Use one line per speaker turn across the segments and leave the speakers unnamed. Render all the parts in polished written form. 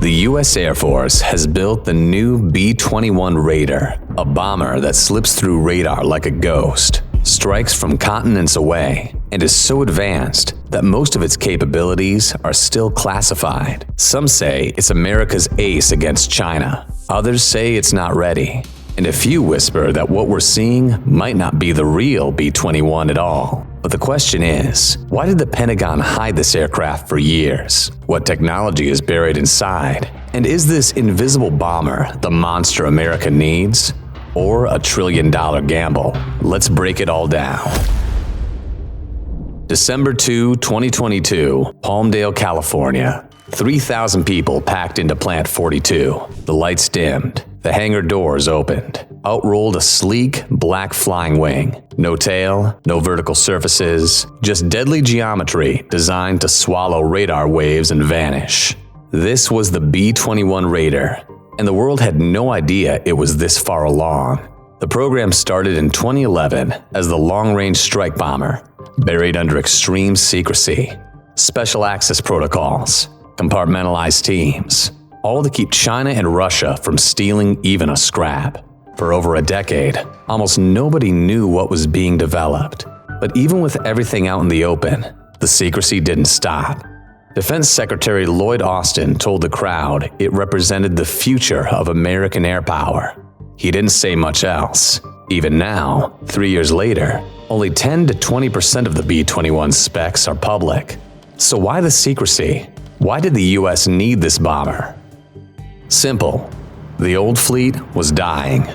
The U.S. Air Force has built the new B-21 Raider, a bomber that slips through radar like a ghost, strikes from continents away, and is so advanced that most of its capabilities are still classified. Some say it's America's ace against China. Others say it's not ready. And a few whisper that what we're seeing might not be the real B-21 at all. But the question is, why did the Pentagon hide this aircraft for years? What technology is buried inside? And is this invisible bomber the monster America needs? Or a trillion-dollar gamble? Let's break it all down. December 2, 2022, Palmdale, California. 3,000 people packed into Plant 42. The lights dimmed. The hangar doors opened. Out rolled a sleek, black flying wing. No tail, no vertical surfaces, just deadly geometry designed to swallow radar waves and vanish. This was the B-21 Raider, and the world had no idea it was this far along. The program started in 2011 as the long-range strike bomber, buried under extreme secrecy, special access protocols, compartmentalized teams, all to keep China and Russia from stealing even a scrap. For over a decade, almost nobody knew what was being developed. But even with everything out in the open, the secrecy didn't stop. Defense Secretary Lloyd Austin told the crowd it represented the future of American air power. He didn't say much else. Even now, 3 years later, only 10 to 20% of the B-21 specs are public. So why the secrecy? Why did the US need this bomber? Simple. The old fleet was dying.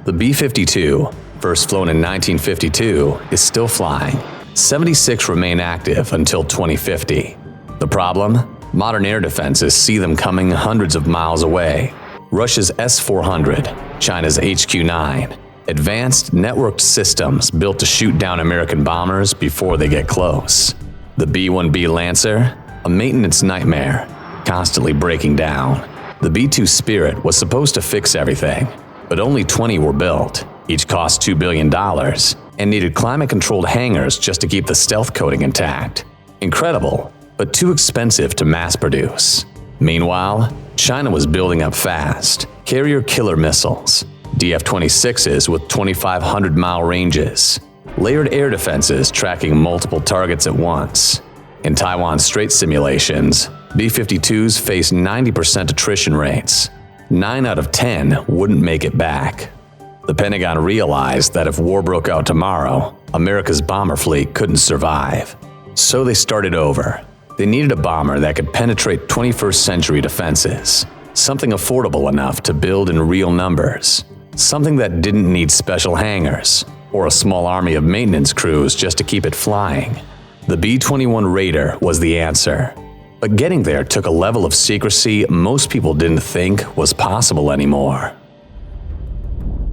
The B-52, first flown in 1952, is still flying. 76 remain active until 2050. The problem? Modern air defenses see them coming hundreds of miles away. Russia's S-400, China's HQ-9, advanced networked systems built to shoot down American bombers before they get close. The B-1B Lancer, a maintenance nightmare, constantly breaking down. The B-2 Spirit was supposed to fix everything, but only 20 were built. Each cost $2 billion and needed climate-controlled hangars just to keep the stealth coating intact. Incredible, but too expensive to mass produce. Meanwhile, China was building up fast. Carrier killer missiles, DF-26s with 2,500-mile ranges, layered air defenses tracking multiple targets at once. In Taiwan Strait simulations, B-52s face 90% attrition rates. 9 out of 10 wouldn't make it back. The Pentagon realized that if war broke out tomorrow, America's bomber fleet couldn't survive. So they started over. They needed a bomber that could penetrate 21st century defenses. Something affordable enough to build in real numbers. Something that didn't need special hangars or a small army of maintenance crews just to keep it flying. The B-21 Raider was the answer. But getting there took a level of secrecy most people didn't think was possible anymore.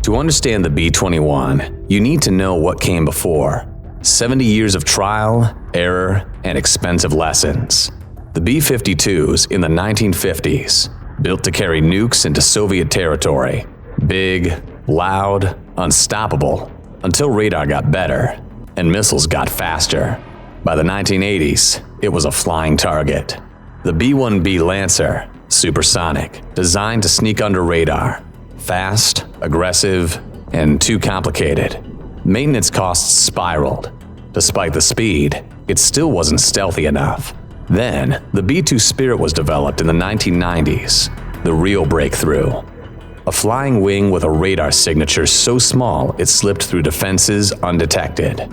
To understand the B-21, you need to know what came before. 70 years of trial, error, and expensive lessons. The B-52s in the 1950s, built to carry nukes into Soviet territory. Big, loud, unstoppable, until radar got better and missiles got faster. By the 1980s, it was a flying target. The B-1B Lancer, supersonic, designed to sneak under radar. Fast, aggressive, and too complicated. Maintenance costs spiraled. Despite the speed, it still wasn't stealthy enough. Then, the B-2 Spirit was developed in the 1990s, the real breakthrough. A flying wing with a radar signature so small it slipped through defenses undetected.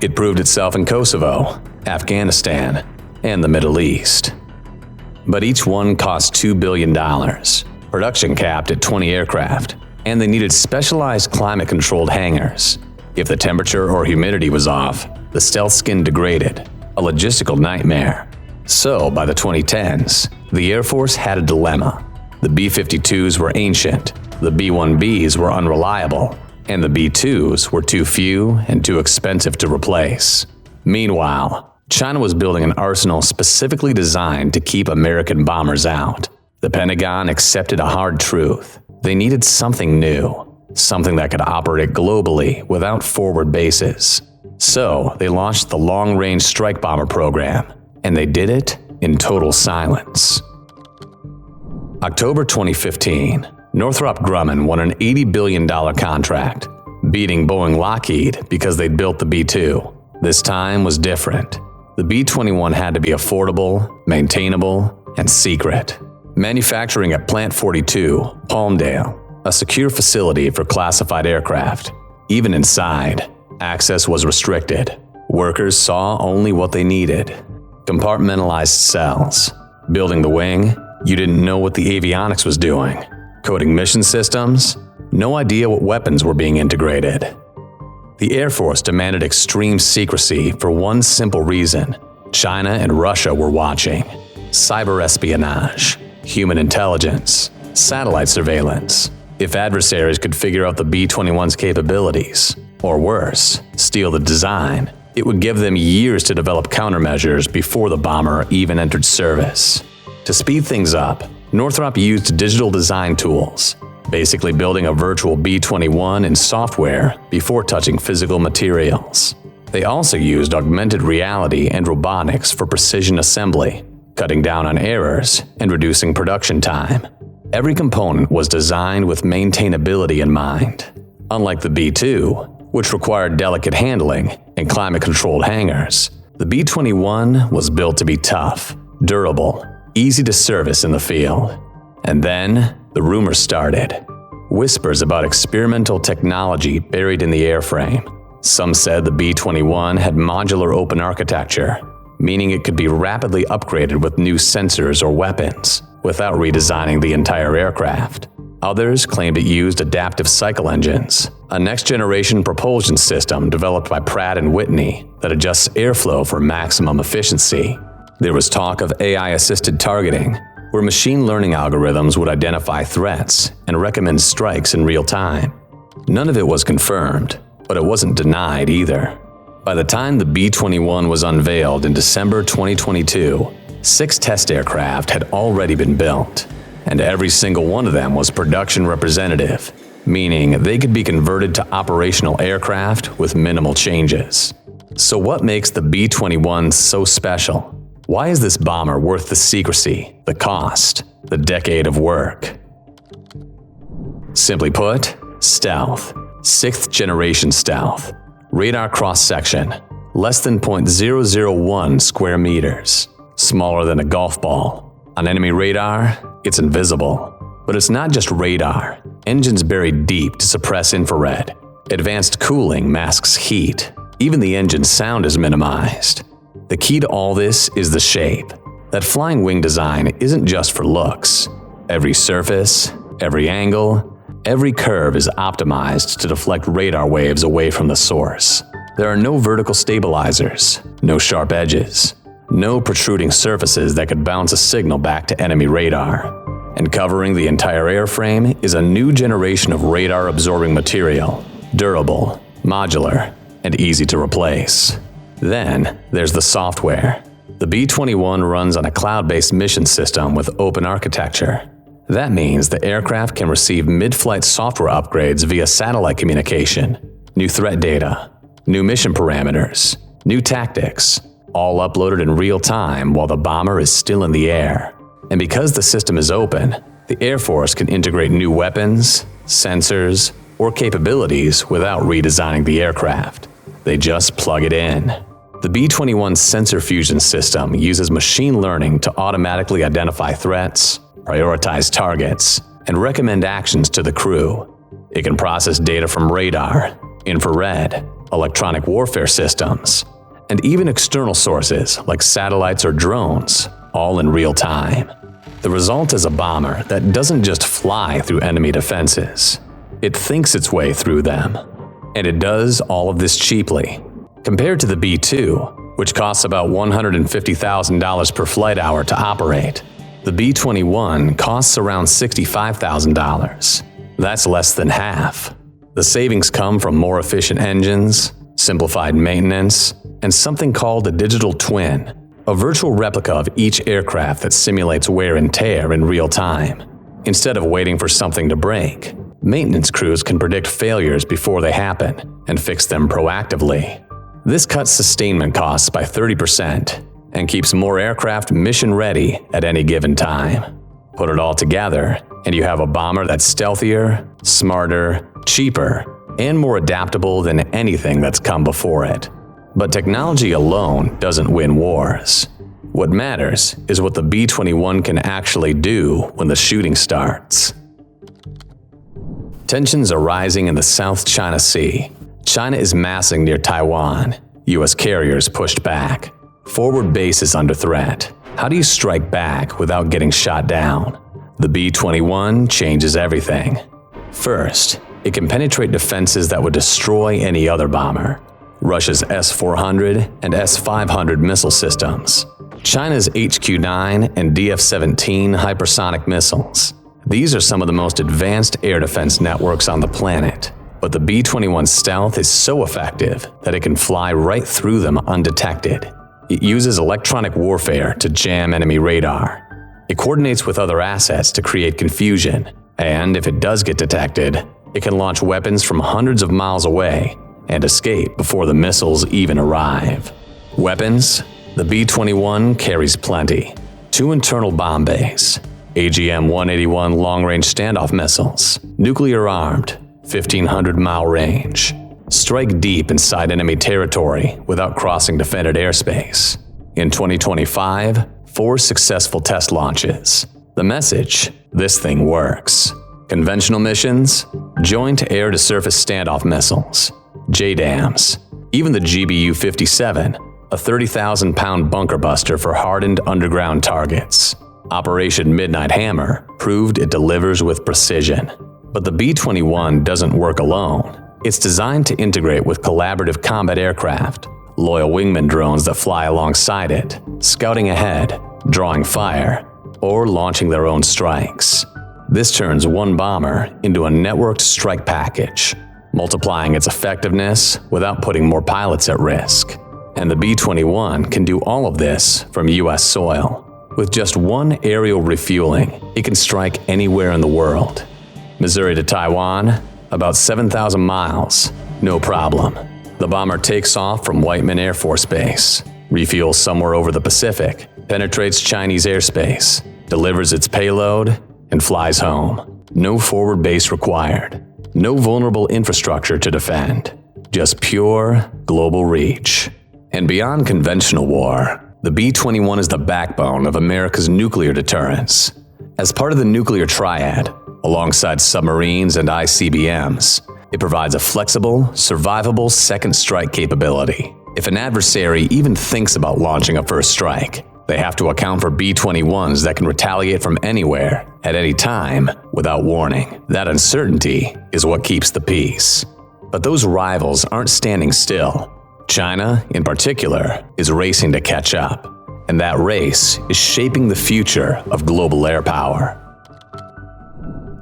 It proved itself in Kosovo, Afghanistan, and the Middle East. But each one cost $2 billion, production capped at 20 aircraft, and they needed specialized climate-controlled hangars. If the temperature or humidity was off, the stealth skin degraded, a logistical nightmare. So, by the 2010s, the Air Force had a dilemma. The B-52s were ancient, the B-1Bs were unreliable, and the B-2s were too few and too expensive to replace. Meanwhile, China was building an arsenal specifically designed to keep American bombers out. The Pentagon accepted a hard truth. They needed something new, something that could operate globally without forward bases. So they launched the Long-Range Strike Bomber program, and they did it in total silence. October 2015, Northrop Grumman won an $80 billion contract, beating Boeing Lockheed because they'd built the B-2. This time was different. The B-21 had to be affordable, maintainable, and secret. Manufacturing at Plant 42, Palmdale, a secure facility for classified aircraft. Even inside, access was restricted. Workers saw only what they needed. Compartmentalized cells. Building the wing, you didn't know what the avionics was doing. Coding mission systems, no idea what weapons were being integrated. The Air Force demanded extreme secrecy for one simple reason. China and Russia were watching. Cyber espionage, human intelligence, satellite surveillance. If adversaries could figure out the B-21's capabilities, or worse, steal the design, it would give them years to develop countermeasures before the bomber even entered service. To speed things up, Northrop used digital design tools, basically building a virtual B-21 in software before touching physical materials. They also used augmented reality and robotics for precision assembly, cutting down on errors and reducing production time. Every component was designed with maintainability in mind. Unlike the B-2, which required delicate handling and climate-controlled hangars, the B-21 was built to be tough, durable, easy to service in the field. And then, the rumors started. Whispers about experimental technology buried in the airframe. Some said the B-21 had modular open architecture, meaning it could be rapidly upgraded with new sensors or weapons, without redesigning the entire aircraft. Others claimed it used adaptive cycle engines, a next-generation propulsion system developed by Pratt & Whitney that adjusts airflow for maximum efficiency. There was talk of AI-assisted targeting, where machine learning algorithms would identify threats and recommend strikes in real time. None of it was confirmed, but it wasn't denied either. By the time the B-21 was unveiled in December 2022, 6 test aircraft had already been built, and every single one of them was production representative, meaning they could be converted to operational aircraft with minimal changes. So what makes the B-21 so special? Why is this bomber worth the secrecy, the cost, the decade of work? Simply put, stealth. 6th generation stealth. Radar cross-section, less than 0.001 square meters. Smaller than a golf ball. On enemy radar, it's invisible. But it's not just radar. Engines buried deep to suppress infrared. Advanced cooling masks heat. Even the engine sound is minimized. The key to all this is the shape. That flying wing design isn't just for looks. Every surface, every angle, every curve is optimized to deflect radar waves away from the source. There are no vertical stabilizers, no sharp edges, no protruding surfaces that could bounce a signal back to enemy radar. And covering the entire airframe is a new generation of radar-absorbing material, durable, modular, and easy to replace. Then, there's the software. The B-21 runs on a cloud-based mission system with open architecture. That means the aircraft can receive mid-flight software upgrades via satellite communication, new threat data, new mission parameters, new tactics, all uploaded in real time while the bomber is still in the air. And because the system is open, the Air Force can integrate new weapons, sensors, or capabilities without redesigning the aircraft. They just plug it in. The B-21 sensor fusion system uses machine learning to automatically identify threats, prioritize targets, and recommend actions to the crew. It can process data from radar, infrared, electronic warfare systems, and even external sources like satellites or drones, all in real time. The result is a bomber that doesn't just fly through enemy defenses. It thinks its way through them. And it does all of this cheaply. Compared to the B-2, which costs about $150,000 per flight hour to operate, the B-21 costs around $65,000. That's less than half. The savings come from more efficient engines, simplified maintenance, and something called a digital twin, a virtual replica of each aircraft that simulates wear and tear in real time. Instead of waiting for something to break, maintenance crews can predict failures before they happen and fix them proactively. This cuts sustainment costs by 30% and keeps more aircraft mission-ready at any given time. Put it all together, and you have a bomber that's stealthier, smarter, cheaper, and more adaptable than anything that's come before it. But technology alone doesn't win wars. What matters is what the B-21 can actually do when the shooting starts. Tensions are rising in the South China Sea. China is massing near Taiwan. U.S. carriers pushed back. Forward base is under threat. How do you strike back without getting shot down? The B-21 changes everything. First, it can penetrate defenses that would destroy any other bomber. Russia's S-400 and S-500 missile systems. China's HQ-9 and DF-17 hypersonic missiles. These are some of the most advanced air defense networks on the planet. But the B-21 stealth is so effective that it can fly right through them undetected. It uses electronic warfare to jam enemy radar. It coordinates with other assets to create confusion. And if it does get detected, it can launch weapons from hundreds of miles away and escape before the missiles even arrive. Weapons? The B-21 carries plenty. 2 internal bomb bays, AGM-181 long-range standoff missiles, nuclear-armed, 1,500-mile range. Strike deep inside enemy territory without crossing defended airspace. In 2025, 4 successful test launches. The message: this thing works. Conventional missions? Joint air-to-surface standoff missiles, JDAMs, even the GBU-57, a 30,000-pound bunker buster for hardened underground targets. Operation Midnight Hammer proved it delivers with precision. But the B-21 doesn't work alone. It's designed to integrate with collaborative combat aircraft, loyal wingman drones that fly alongside it, scouting ahead, drawing fire, or launching their own strikes. This turns one bomber into a networked strike package, multiplying its effectiveness without putting more pilots at risk. And the B-21 can do all of this from U.S. soil. With just one aerial refueling, it can strike anywhere in the world. Missouri to Taiwan, about 7,000 miles, no problem. The bomber takes off from Whiteman Air Force Base, refuels somewhere over the Pacific, penetrates Chinese airspace, delivers its payload, and flies home. No forward base required. No vulnerable infrastructure to defend. Just pure global reach. And beyond conventional war, the B-21 is the backbone of America's nuclear deterrence. As part of the nuclear triad, alongside submarines and ICBMs, it provides a flexible, survivable second strike capability. If an adversary even thinks about launching a first strike, they have to account for B-21s that can retaliate from anywhere, at any time, without warning. That uncertainty is what keeps the peace. But those rivals aren't standing still. China, in particular, is racing to catch up. And that race is shaping the future of global air power.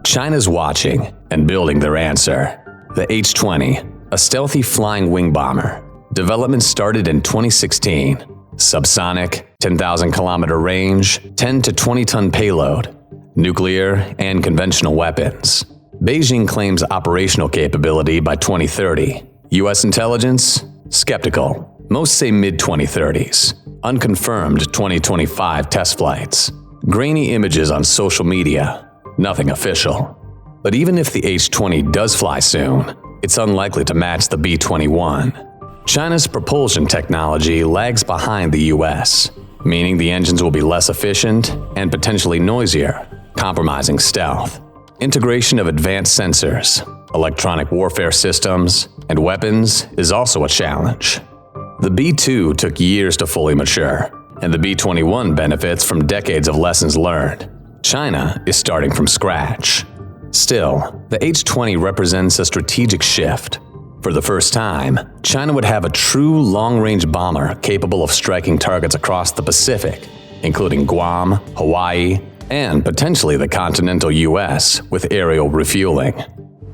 China's watching and building their answer. The H-20, a stealthy flying wing bomber. Development started in 2016. Subsonic, 10,000-kilometer range, 10 to 20-ton payload, nuclear and conventional weapons. Beijing claims operational capability by 2030. U.S. intelligence? Skeptical. Most say mid-2030s. Unconfirmed 2025 test flights. Grainy images on social media. Nothing official. But even if the H-20 does fly soon, it's unlikely to match the B-21. China's propulsion technology lags behind the US, meaning the engines will be less efficient and potentially noisier, compromising stealth. Integration of advanced sensors, electronic warfare systems, and weapons is also a challenge. The B-2 took years to fully mature, and the B-21 benefits from decades of lessons learned. China is starting from scratch. Still, the H-20 represents a strategic shift. For the first time, China would have a true long-range bomber capable of striking targets across the Pacific, including Guam, Hawaii, and potentially the continental US with aerial refueling.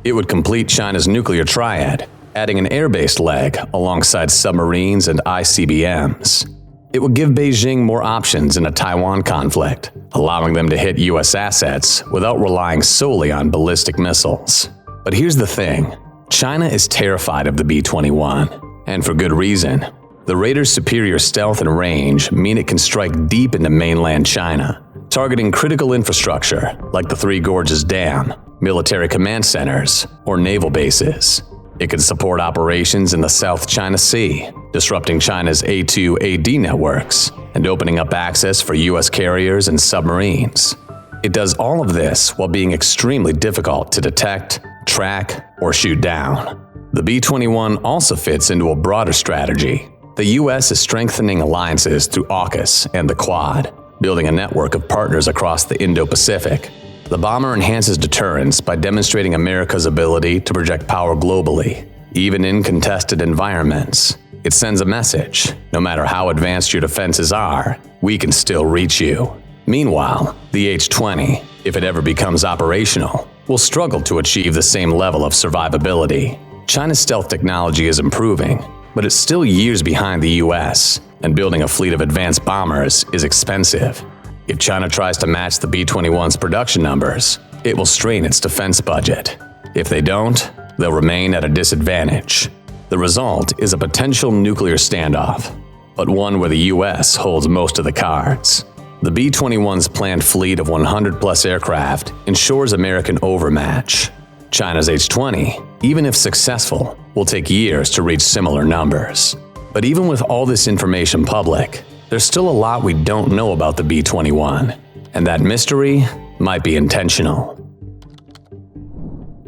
It would complete China's nuclear triad, adding an air-based leg alongside submarines and ICBMs. It would give Beijing more options in a Taiwan conflict, allowing them to hit US assets without relying solely on ballistic missiles. But here's the thing. China is terrified of the B-21, and for good reason. The Raider's superior stealth and range mean it can strike deep into mainland China, targeting critical infrastructure like the Three Gorges Dam, military command centers, or naval bases. It can support operations in the South China Sea, disrupting China's A2AD networks and opening up access for U.S. carriers and submarines. It does all of this while being extremely difficult to detect, track, or shoot down. The B-21 also fits into a broader strategy. The U.S. is strengthening alliances through AUKUS and the Quad, building a network of partners across the Indo-Pacific. The bomber enhances deterrence by demonstrating America's ability to project power globally, even in contested environments. It sends a message: no matter how advanced your defenses are, we can still reach you. Meanwhile, the H-20, if it ever becomes operational, will struggle to achieve the same level of survivability. China's stealth technology is improving, but it's still years behind the US, and building a fleet of advanced bombers is expensive. If China tries to match the B-21's production numbers, it will strain its defense budget. If they don't, they'll remain at a disadvantage. The result is a potential nuclear standoff, but one where the US holds most of the cards. The B-21's planned fleet of 100-plus aircraft ensures American overmatch. China's H-20, even if successful, will take years to reach similar numbers. But even with all this information public, there's still a lot we don't know about the B-21, and that mystery might be intentional.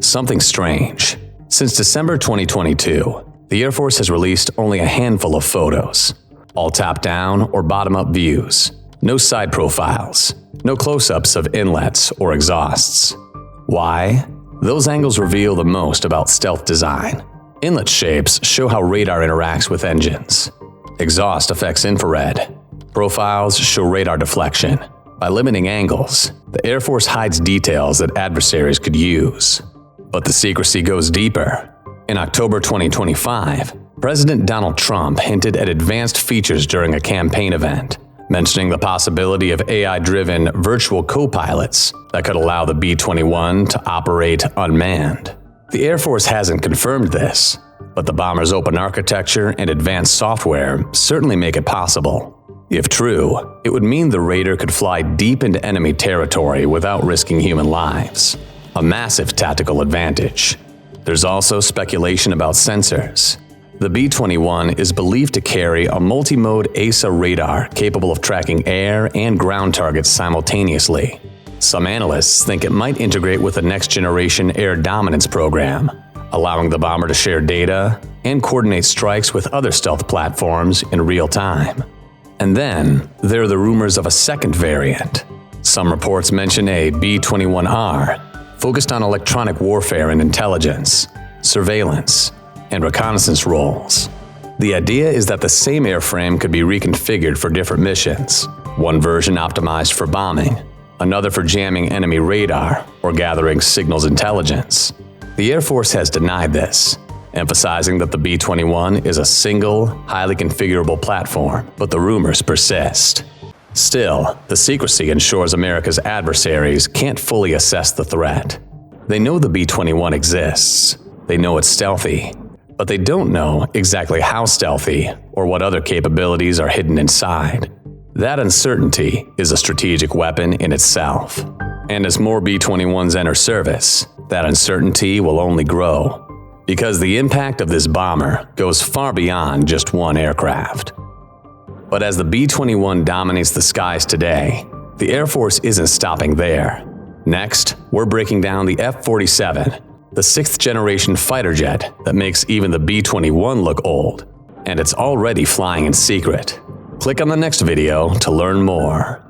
Something strange. Since December 2022, the Air Force has released only a handful of photos, all top-down or bottom-up views, no side profiles, no close-ups of inlets or exhausts. Why? Those angles reveal the most about stealth design. Inlet shapes show how radar interacts with engines. Exhaust affects infrared. Profiles show radar deflection. By limiting angles, the Air Force hides details that adversaries could use. But the secrecy goes deeper. In October 2025, President Donald Trump hinted at advanced features during a campaign event, mentioning the possibility of AI-driven virtual co-pilots that could allow the B-21 to operate unmanned. The Air Force hasn't confirmed this, but the bomber's open architecture and advanced software certainly make it possible. If true, it would mean the Raider could fly deep into enemy territory without risking human lives. A massive tactical advantage. There's also speculation about sensors. The B-21 is believed to carry a multi-mode ASA radar capable of tracking air and ground targets simultaneously. Some analysts think it might integrate with the next-generation air dominance program, allowing the bomber to share data and coordinate strikes with other stealth platforms in real time. And then, there are the rumors of a second variant. Some reports mention a B-21R, focused on electronic warfare and intelligence, surveillance, and reconnaissance roles. The idea is that the same airframe could be reconfigured for different missions, one version optimized for bombing, another for jamming enemy radar or gathering signals intelligence. The Air Force has denied this, emphasizing that the B-21 is a single, highly configurable platform, but the rumors persist. Still, the secrecy ensures America's adversaries can't fully assess the threat. They know the B-21 exists, they know it's stealthy, but they don't know exactly how stealthy or what other capabilities are hidden inside. That uncertainty is a strategic weapon in itself. And as more B-21s enter service, that uncertainty will only grow. Because the impact of this bomber goes far beyond just one aircraft. But as the B-21 dominates the skies today, the Air Force isn't stopping there. Next, we're breaking down the F-47, the sixth-generation fighter jet that makes even the B-21 look old. And it's already flying in secret. Click on the next video to learn more.